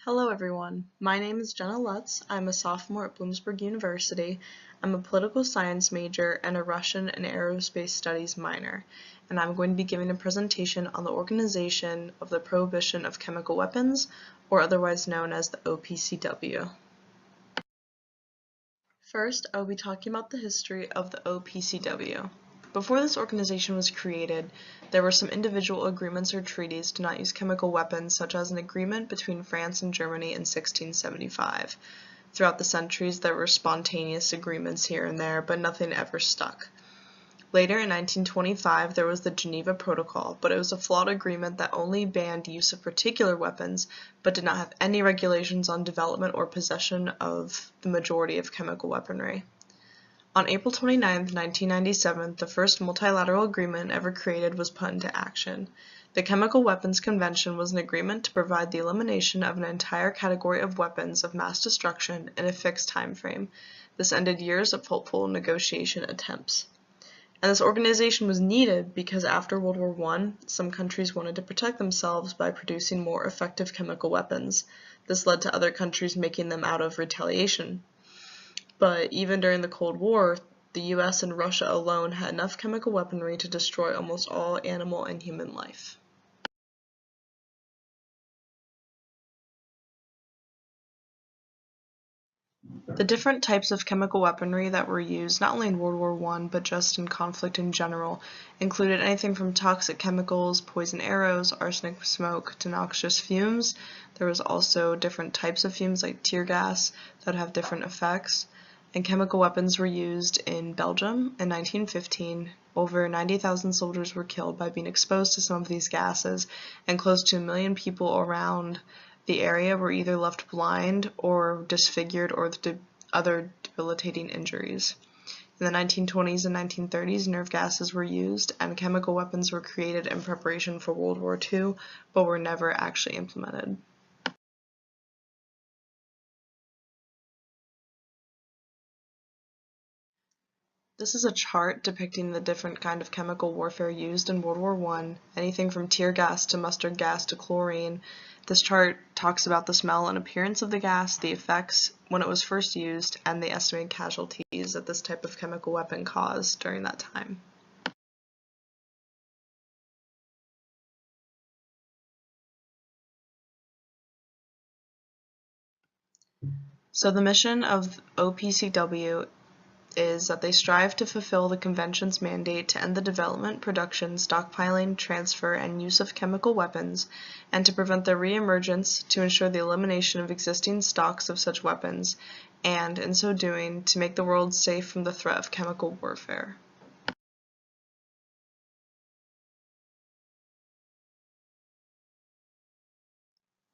Hello everyone, my name is Jenna Lutz. I'm a sophomore at Bloomsburg University. I'm a political science major and a Russian and aerospace studies minor, and I'm going to be giving a presentation on the organization of the Prohibition of Chemical Weapons, or otherwise known as the OPCW. First, I will be talking about the history of the OPCW. Before this organization was created, there were some individual agreements or treaties to not use chemical weapons, such as an agreement between France and Germany in 1675. Throughout the centuries, there were spontaneous agreements here and there, but nothing ever stuck. Later, in 1925, there was the Geneva Protocol, but it was a flawed agreement that only banned use of particular weapons, but did not have any regulations on development or possession of the majority of chemical weaponry. On April 29, 1997, the first multilateral agreement ever created was put into action. The Chemical Weapons Convention was an agreement to provide the elimination of an entire category of weapons of mass destruction in a fixed time frame. This ended years of hopeful negotiation attempts. And this organization was needed because after World War I, some countries wanted to protect themselves by producing more effective chemical weapons. This led to other countries making them out of retaliation. But even during the Cold War, the US and Russia alone had enough chemical weaponry to destroy almost all animal and human life. The different types of chemical weaponry that were used, not only in World War I, but just in conflict in general, included anything from toxic chemicals, poison arrows, arsenic smoke, to noxious fumes. There was also different types of fumes like tear gas that have different effects. And chemical weapons were used in Belgium in 1915. Over 90,000 soldiers were killed by being exposed to some of these gases, and close to 1 million people around the area were either left blind or disfigured or other debilitating injuries. In the 1920s and 1930s, nerve gases were used, and chemical weapons were created in preparation for World War II, but were never actually implemented. This is a chart depicting the different kind of chemical warfare used in World War I, anything from tear gas to mustard gas to chlorine. This chart talks about the smell and appearance of the gas, the effects when it was first used, and the estimated casualties that this type of chemical weapon caused during that time. So the mission of OPCW is that they strive to fulfill the Convention's mandate to end the development, production, stockpiling, transfer, and use of chemical weapons, and to prevent their re-emergence, to ensure the elimination of existing stocks of such weapons, and, in so doing, to make the world safe from the threat of chemical warfare.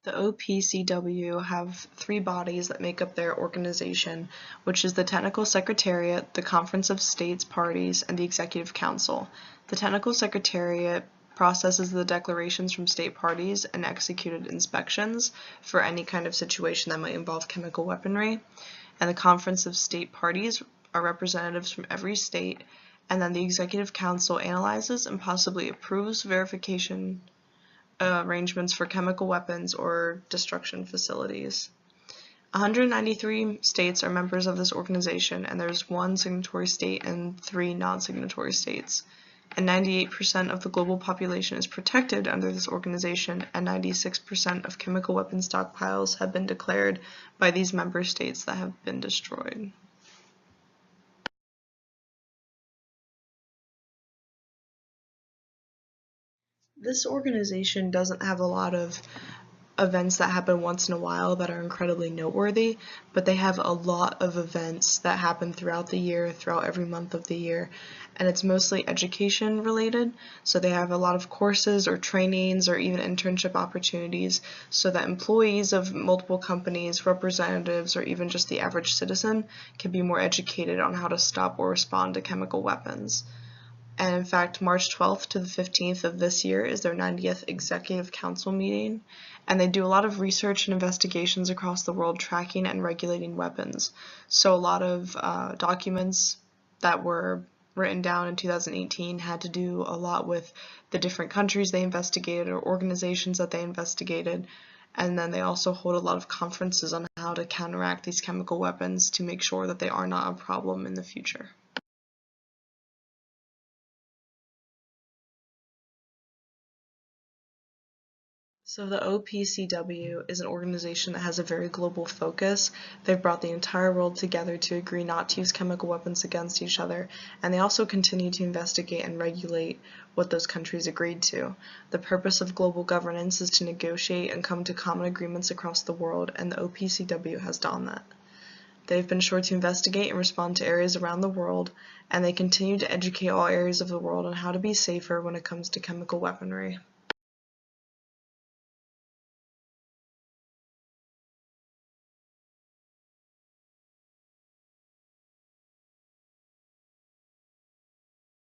The OPCW have 3 bodies that make up their organization, which is the Technical Secretariat, the Conference of States Parties, and the Executive Council. The Technical Secretariat processes the declarations from state parties and executed inspections for any kind of situation that might involve chemical weaponry. And the Conference of State Parties are representatives from every state, and then the Executive Council analyzes and possibly approves verification arrangements for chemical weapons or destruction facilities. 193 states are members of this organization, and there's 1 signatory state and 3 non-signatory states. And 98% of the global population is protected under this organization, and 96% of chemical weapon stockpiles have been declared by these member states that have been destroyed. This organization doesn't have a lot of events that happen once in a while that are incredibly noteworthy, but they have a lot of events that happen throughout the year, throughout every month of the year, and it's mostly education related, so they have a lot of courses or trainings or even internship opportunities so that employees of multiple companies, representatives, or even just the average citizen can be more educated on how to stop or respond to chemical weapons. And in fact, March 12th to the 15th of this year is their 90th Executive Council meeting, and they do a lot of research and investigations across the world tracking and regulating weapons. So a lot of documents that were written down in 2018 had to do a lot with the different countries they investigated or organizations that they investigated, And then they also hold a lot of conferences on how to counteract these chemical weapons to make sure that they are not a problem in the future. So the OPCW is an organization that has a very global focus. They've brought the entire world together to agree not to use chemical weapons against each other, and they also continue to investigate and regulate what those countries agreed to. The purpose of global governance is to negotiate and come to common agreements across the world, and the OPCW has done that. They've been sure to investigate and respond to areas around the world, and they continue to educate all areas of the world on how to be safer when it comes to chemical weaponry.